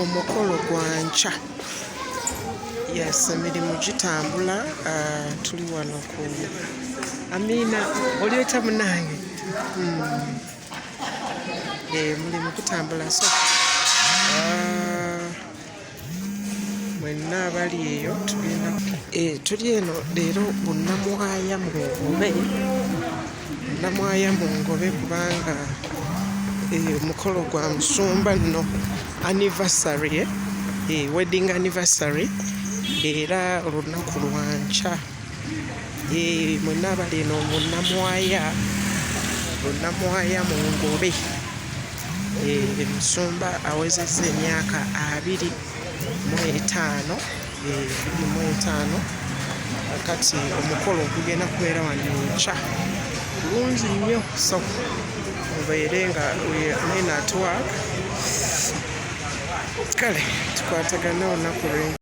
omukolo gwa nkya. Yes, emirimu gitambula. Tuli wano ku Amina olieta munange. Mulimu gutambula so mwenna abali eyo tugenda tuli eno leero bunnamwaya mu ngobe. Bunnamwaya mu ngobe kubanga omukolo gwa musumba nno anniversary wedding anniversary era olunaku lwa nkya. Mwenna abali eno bunnamwaya mu ngobe. Musumba awezezza emyaka 25 kati omukolo gugenda kubeera wano enkya. Bulungi nnyo so mubeere nga men at work. Kale tukwatagane olunaku lwe